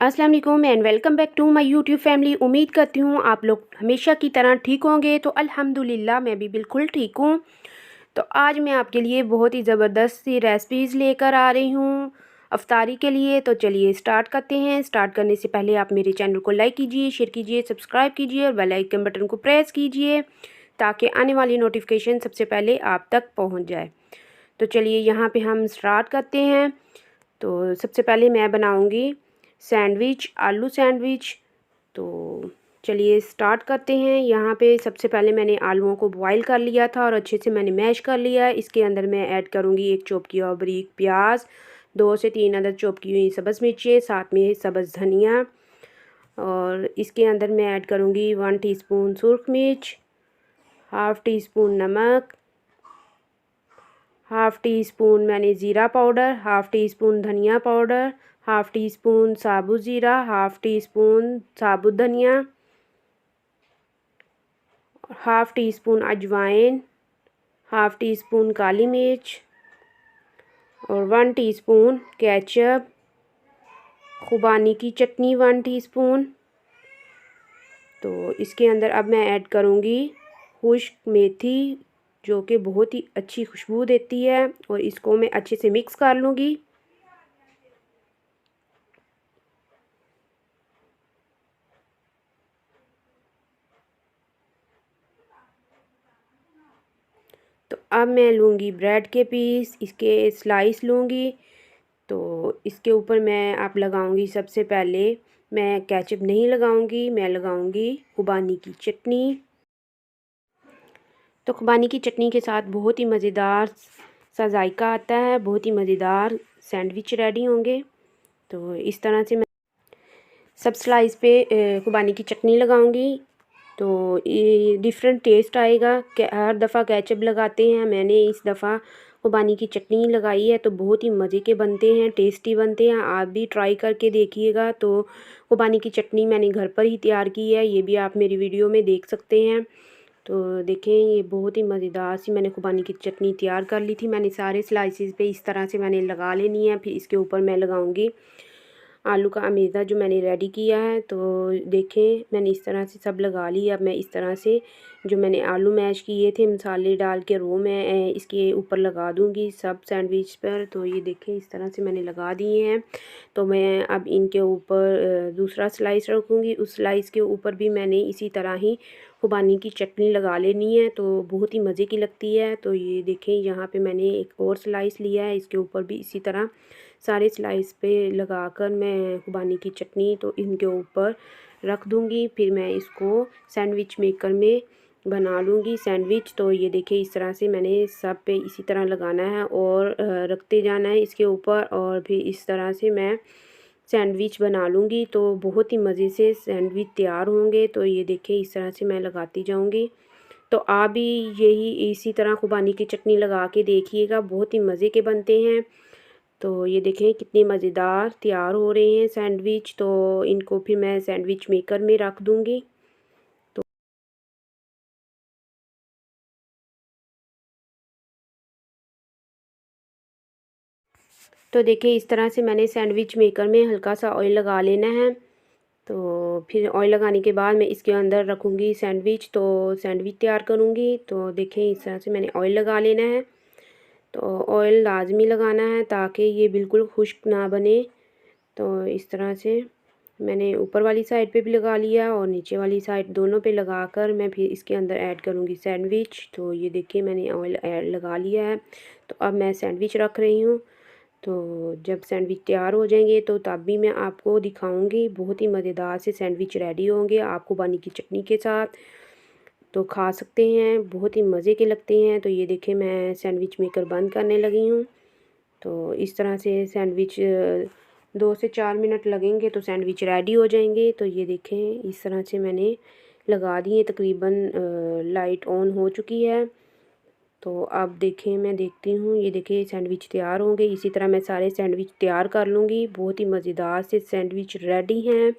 अस्सलाम वालेकुम and welcome back to my YouTube family. उम्मीद करती हूँ आप लोग हमेशा की तरह ठीक होंगे। तो अल्हम्दुलिल्लाह मैं भी बिल्कुल ठीक हूँ। तो आज मैं आपके लिए बहुत ही ज़बरदस्त सी रेसिपीज़ लेकर आ रही हूँ अफ्तारी के लिए। तो चलिए स्टार्ट करते हैं। स्टार्ट करने से पहले आप मेरे चैनल को लाइक कीजिए, शेयर कीजिए, सब्सक्राइब कीजिए और बेल आइकन बटन को प्रेस कीजिए ताकि आने वाली नोटिफिकेशन सबसे पहले आप तक पहुँच जाए। तो चलिए यहाँ पर हम स्टार्ट करते हैं। तो सबसे पहले मैं बनाऊँगी सैंडविच, आलू सैंडविच। तो चलिए स्टार्ट करते हैं। यहाँ पे सबसे पहले मैंने आलूओं को बॉईल कर लिया था और अच्छे से मैंने मैश कर लिया है। इसके अंदर मैं ऐड करूँगी 1 चॉप किया हुआ बारीक प्याज, 2 से 3 अदद चॉप की हुई सब्ज़ मिर्चें, साथ में सब्ज़ धनिया। और इसके अंदर मैं ऐड करूँगी 1 टीस्पून सुरख मिर्च, हाफ़ टी स्पून नमक, हाफ़ टी स्पून मैंने ज़ीरा पाउडर, हाफ़ टी स्पून धनिया पाउडर, हाफ़ टी स्पून साबुत ज़ीरा, हाफ़ टी स्पून साबुत धनिया, हाफ़ टी स्पून अजवाइन, हाफ़ टी स्पून काली मिर्च और 1 टीस्पून केचप, खुबानी की चटनी 1 टीस्पून। तो इसके अंदर अब मैं ऐड करूँगी खुश्क मेथी जो कि बहुत ही अच्छी खुशबू देती है और इसको मैं अच्छे से मिक्स कर लूँगी। तो अब मैं लूँगी ब्रेड के पीस, इसके स्लाइस लूँगी। तो इसके ऊपर मैं अब लगाऊँगी सबसे पहले मैं केचप नहीं लगाऊँगी, मैं लगाऊँगी खुबानी की चटनी। तो खुबानी की चटनी के साथ बहुत ही मज़ेदार सा जायका आता है, बहुत ही मज़ेदार सैंडविच रेडी होंगे। तो इस तरह से मैं सब स्लाइस पे खुबानी की चटनी लगाऊंगी तो ये डिफरेंट टेस्ट आएगा। हर दफ़ा केचप लगाते हैं, मैंने इस दफ़ा खुबानी की चटनी लगाई है तो बहुत ही मज़े के बनते हैं, टेस्टी बनते हैं। आप भी ट्राई करके देखिएगा। तो खुबानी की चटनी मैंने घर पर ही तैयार की है, ये भी आप मेरी वीडियो में देख सकते हैं। तो देखें ये बहुत ही मज़ेदार सी मैंने खुबानी की चटनी तैयार कर ली थी। मैंने सारे स्लाइसेस पे इस तरह से मैंने लगा लेनी है। फिर इसके ऊपर मैं लगाऊंगी आलू का अमेज़ा जो मैंने रेडी किया है। तो देखें मैंने इस तरह से सब लगा ली। अब मैं इस तरह से जो मैंने आलू मैश किए थे मसाले डाल के रो मैं इसके ऊपर लगा दूंगी सब सैंडविच पर। तो ये देखें इस तरह से मैंने लगा दिए हैं। तो मैं अब इनके ऊपर दूसरा स्लाइस रखूँगी, उस स्लाइस के ऊपर भी मैंने इसी तरह ही खुबानी की चटनी लगा लेनी है तो बहुत ही मज़े की लगती है। तो ये देखें यहाँ पे मैंने एक और स्लाइस लिया है, इसके ऊपर भी इसी तरह सारे स्लाइस पे लगाकर मैं खुबानी की चटनी तो इनके ऊपर रख दूँगी। फिर मैं इसको सैंडविच मेकर में बना लूँगी सैंडविच। तो ये देखिए इस तरह से मैंने सब पे इसी तरह लगाना है और रखते जाना है इसके ऊपर और फिर इस तरह से मैं सैंडविच बना लूँगी। तो बहुत ही मज़े से सैंडविच तैयार होंगे। तो ये देखिए इस तरह से मैं लगाती जाऊँगी। तो आप भी यही इसी तरह खुबानी की चटनी लगा के देखिएगा, बहुत ही मज़े के बनते हैं। तो ये देखें कितने मज़ेदार तैयार हो रहे हैं सैंडविच। तो इनको फिर मैं सैंडविच मेकर में रख दूँगी। तो देखिए इस तरह से मैंने सैंडविच मेकर में हल्का सा ऑयल लगा लेना है। तो फिर ऑयल लगाने के बाद मैं इसके अंदर रखूँगी सैंडविच, तो सैंडविच तैयार करूँगी। तो देखें इस तरह से मैंने ऑयल लगा लेना है। तो ऑयल लाजमी लगाना है ताकि ये बिल्कुल खुश्क ना बने। तो इस तरह से मैंने ऊपर वाली साइड पे भी लगा लिया और नीचे वाली साइड दोनों पे लगाकर मैं फिर इसके अंदर ऐड करूँगी सैंडविच। तो ये देखिए मैंने ऑयल ऐड लगा लिया है। तो अब मैं सैंडविच रख रही हूँ। तो जब सैंडविच तैयार हो जाएंगे तो तब भी मैं आपको दिखाऊंगी। बहुत ही मज़ेदार से सैंडविच रेडी होंगे आप खुबानी की चटनी के साथ तो खा सकते हैं, बहुत ही मज़े के लगते हैं। तो ये देखें मैं सैंडविच मेकर बंद करने लगी हूँ। तो इस तरह से सैंडविच 2 से 4 मिनट लगेंगे तो सैंडविच रेडी हो जाएंगे। तो ये देखें इस तरह से मैंने लगा दिए, तकरीबन लाइट ऑन हो चुकी है। तो अब देखें मैं देखती हूँ, ये देखिए सैंडविच तैयार होंगे। इसी तरह मैं सारे सैंडविच तैयार कर लूँगी। बहुत ही मज़ेदार से सैंडविच रेडी हैं।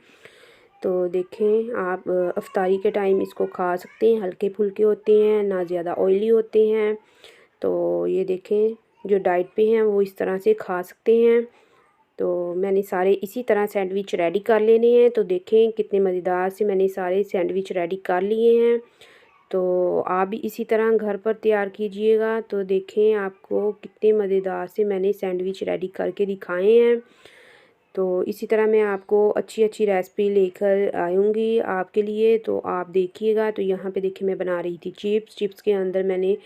तो देखें आप अफ्तारी के टाइम इसको खा सकते हैं, हल्के फुल्के होते हैं, ना ज़्यादा ऑयली होते हैं। तो ये देखें जो डाइट पे हैं वो इस तरह से खा सकते हैं। तो मैंने सारे इसी तरह सैंडविच रेडी कर लेने हैं। तो देखें कितने मज़ेदार से मैंने सारे सैंडविच रेडी कर लिए हैं। तो आप भी इसी तरह घर पर तैयार कीजिएगा। तो देखें आपको कितने मज़ेदार से मैंने सैंडविच रेडी करके दिखाए हैं। तो इसी तरह मैं आपको अच्छी अच्छी रेसिपी लेकर आऊँगी आपके लिए, तो आप देखिएगा। तो यहाँ पे देखिए मैं बना रही थी चिप्स के अंदर मैंने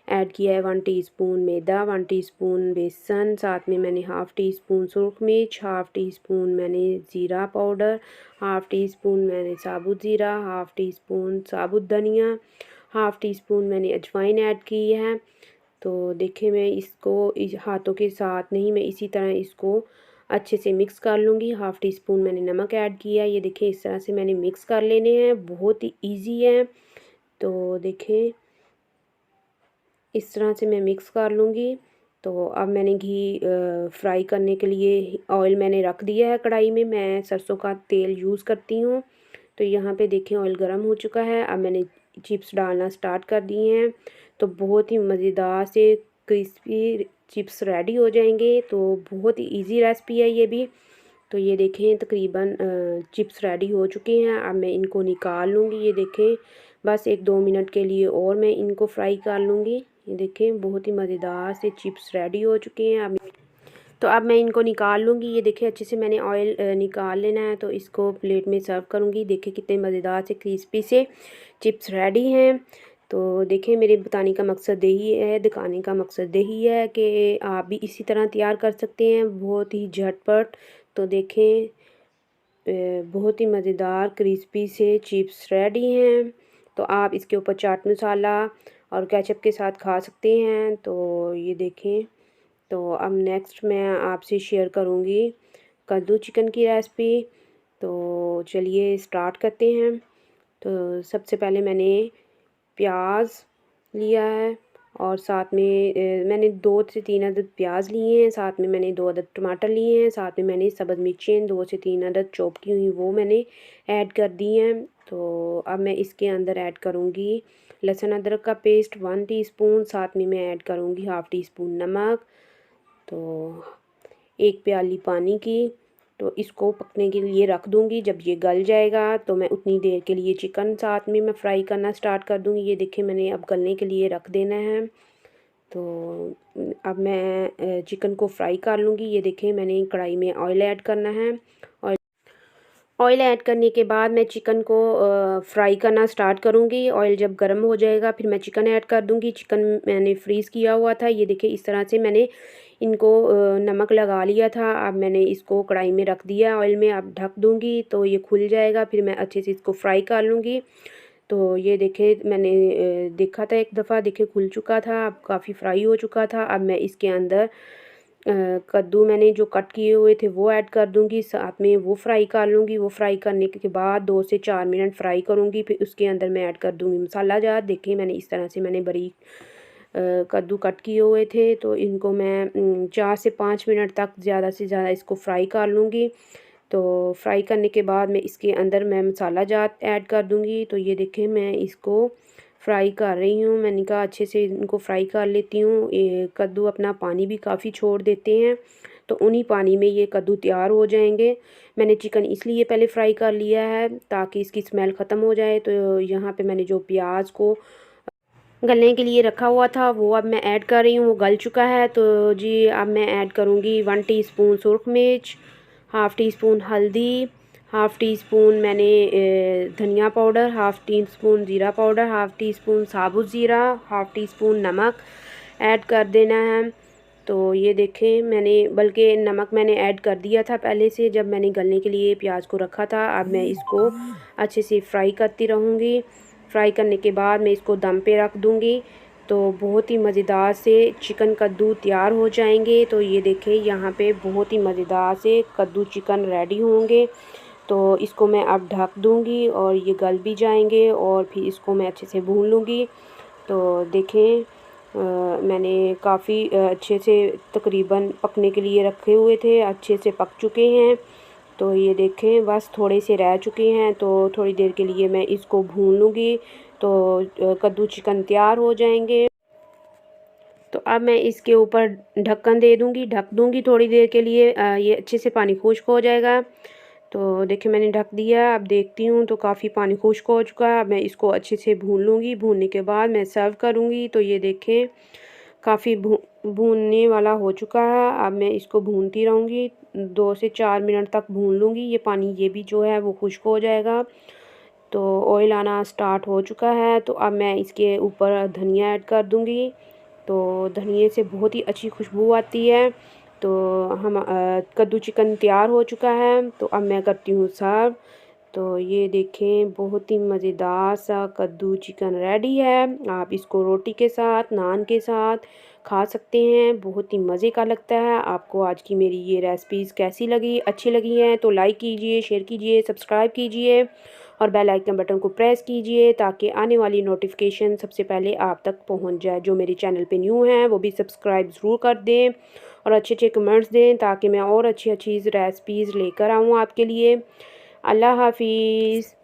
ऐड किया है 1 टीस्पून मैदा, 1 टीस्पून बेसन, साथ में मैंने हाफ़ टी स्पून सुरख मिर्च, हाफ़ टी स्पून मैंने ज़ीरा पाउडर, हाफ़ टी स्पून मैंने साबुत ज़ीरा, हाफ़ टी स्पून साबुत धनिया, हाफ़ टी स्पून मैंने अजवाइन ऐड की है। तो देखिए मैं इसको इस हाथों के साथ नहीं, मैं इसी तरह इसको अच्छे से मिक्स कर लूँगी। हाफ़ टी स्पून मैंने नमक ऐड किया। ये देखिए इस तरह से मैंने मिक्स कर लेने हैं, बहुत ही ईजी है। तो देखें इस तरह से मैं मिक्स कर लूँगी। तो अब मैंने घी फ्राई करने के लिए ऑयल मैंने रख दिया है कढ़ाई में। मैं सरसों का तेल यूज़ करती हूँ। तो यहाँ पे देखें ऑयल गर्म हो चुका है। अब मैंने चिप्स डालना स्टार्ट कर दिए हैं। तो बहुत ही मज़ेदार से क्रिस्पी चिप्स रेडी हो जाएंगे। तो बहुत ही ईजी रेसिपी है ये भी। तो ये देखें तकरीबन चिप्स रेडी हो चुके हैं। अब मैं इनको निकाल लूँगी। ये देखें बस 1-2 मिनट के लिए और मैं इनको फ्राई कर लूँगी। ये देखें बहुत ही मज़ेदार से चिप्स रेडी हो चुके हैं। अब मैं इनको निकाल लूँगी। ये देखिए अच्छे से मैंने ऑयल निकाल लेना है। तो इसको प्लेट में सर्व करूँगी। देखिए कितने मज़ेदार से क्रिस्पी से चिप्स रेडी हैं। तो देखिए मेरे बताने का मकसद यही है, दिखाने का मकसद यही है कि आप भी इसी तरह तैयार कर सकते हैं, बहुत ही झटपट। तो देखें बहुत ही मज़ेदार क्रिस्पी से चिप्स रेडी हैं। तो आप इसके ऊपर चाट मसाला और केचप के साथ खा सकते हैं। तो ये देखें। तो अब नेक्स्ट मैं आपसे शेयर करूँगी कद्दू चिकन की रेसिपी। तो चलिए स्टार्ट करते हैं। तो सबसे पहले मैंने प्याज लिया है और साथ में मैंने 2 से 3 अदद प्याज लिए हैं। साथ में मैंने 2 अदद टमाटर लिए हैं। साथ में मैंने सब्ज़ मिर्चें 2 से 3 अदद चॉप की हुई वो मैंने ऐड कर दी हैं। तो अब मैं इसके अंदर ऐड करूँगी लहसुन अदरक का पेस्ट 1 टीस्पून। साथ में मैं ऐड करूँगी हाफ़ टी स्पून नमक। तो 1 प्याली पानी की। तो इसको पकने के लिए रख दूँगी। जब ये गल जाएगा तो मैं उतनी देर के लिए चिकन साथ में मैं फ्राई करना स्टार्ट कर दूँगी। ये देखिए मैंने अब गलने के लिए रख देना है। तो अब मैं चिकन को फ्राई कर लूँगी। ये देखिए मैंने कढ़ाई में ऑयल ऐड करना है। ऑयल ऐड करने के बाद मैं चिकन को फ्राई करना स्टार्ट करूँगी। ऑयल जब गर्म हो जाएगा फिर मैं चिकन ऐड कर दूँगी। चिकन मैंने फ्रीज़ किया हुआ था। ये देखिए इस तरह से मैंने इनको नमक लगा लिया था। अब मैंने इसको कढ़ाई में रख दिया ऑयल में। अब ढक दूँगी तो ये खुल जाएगा। फिर मैं अच्छे से इसको फ्राई कर लूँगी। तो ये देखें मैंने देखा था एक दफ़ा, देखिए खुल चुका था, अब काफ़ी फ्राई हो चुका था। अब मैं इसके अंदर कद्दू मैंने जो कट किए हुए थे वो ऐड कर दूंगी। साथ में वो फ्राई कर लूँगी। वो फ्राई करने के बाद 2 से 4 मिनट फ्राई करूँगी। फिर उसके अंदर मैं ऐड कर दूँगी मसाला जार। देखिए मैंने इस तरह से मैंने बारीक कद्दू कट किए हुए थे। तो इनको मैं 4 से 5 मिनट तक ज़्यादा से ज़्यादा इसको फ्राई कर लूँगी। तो फ्राई करने के बाद मैं इसके अंदर मैं मसाला जात ऐड कर दूँगी। तो ये देखें मैं इसको फ्राई कर रही हूँ। मैंने कहा अच्छे से इनको फ्राई कर लेती हूँ। ये कद्दू अपना पानी भी काफ़ी छोड़ देते हैं। तो उन्हीं पानी में ये कद्दू तैयार हो जाएंगे। मैंने चिकन इसलिए पहले फ्राई कर लिया है ताकि इसकी स्मेल ख़त्म हो जाए। तो यहाँ पे मैंने जो प्याज को गलने के लिए रखा हुआ था वो अब मैं ऐड कर रही हूँ। वो गल चुका है। तो जी अब मैं ऐड करूँगी 1 टीस्पून सुरख मिर्च, हाफ़ टी स्पून हल्दी, हाफ़ टी स्पून मैंने धनिया पाउडर, हाफ़ टी स्पून ज़ीरा पाउडर, हाफ़ टी स्पून साबुत ज़ीरा, हाफ़ टी स्पून नमक ऐड कर देना है। तो ये देखें मैंने बल्कि नमक मैंने ऐड कर दिया था पहले से जब मैंने गलने के लिए प्याज को रखा था। अब मैं इसको अच्छे से फ्राई करती रहूँगी। फ्राई करने के बाद मैं इसको दम पे रख दूँगी। तो बहुत ही मज़ेदार से चिकन कद्दू तैयार हो जाएंगे। तो ये देखें यहाँ पे बहुत ही मज़ेदार से कद्दू चिकन रेडी होंगे। तो इसको मैं अब ढक दूँगी और ये गल भी जाएंगे और फिर इसको मैं अच्छे से भून लूँगी। तो देखें मैंने काफ़ी अच्छे से तकरीबन पकने के लिए रखे हुए थे, अच्छे से पक चुके हैं। तो ये देखें बस थोड़े से रह चुके हैं। तो थोड़ी देर के लिए मैं इसको भून लूँगी। तो कद्दू चिकन तैयार हो जाएंगे। तो अब मैं इसके ऊपर ढक्कन दे दूँगी, ढक दूँगी थोड़ी देर के लिए। ये अच्छे से पानी खुश्क हो जाएगा। तो देखिए मैंने ढक दिया। अब देखती हूँ तो काफ़ी पानी खुश्क हो चुका है। अब मैं इसको अच्छे से भून लूँगी। भूनने के बाद मैं सर्व करूँगी। तो ये देखें काफ़ी भूनने वाला हो चुका है। अब मैं इसको भूनती रहूँगी, 2 से 4 मिनट तक भून लूँगी। ये पानी ये भी जो है वो खुश्क हो जाएगा। तो ऑयल आना स्टार्ट हो चुका है। तो अब मैं इसके ऊपर धनिया ऐड कर दूँगी। तो धनिए से बहुत ही अच्छी खुशबू आती है। तो हम कद्दू चिकन तैयार हो चुका है। तो अब मैं करती हूँ सर्व। तो ये देखें बहुत ही मज़ेदार सा कद्दू चिकन रेडी है। आप इसको रोटी के साथ, नान के साथ खा सकते हैं। बहुत ही मज़े का लगता है। आपको आज की मेरी ये रेसिपीज़ कैसी लगी, अच्छी लगी हैं तो लाइक कीजिए, शेयर कीजिए, सब्सक्राइब कीजिए और बेल आइकन बटन को प्रेस कीजिए ताकि आने वाली नोटिफिकेशन सबसे पहले आप तक पहुंच जाए। जो मेरे चैनल पे न्यू हैं वो भी सब्सक्राइब ज़रूर कर दें और अच्छे अच्छे कमेंट्स दें ताकि मैं और अच्छी अच्छी रेसिपीज़ लेकर आऊँ आपके लिए। अल्लाह हाफिज़।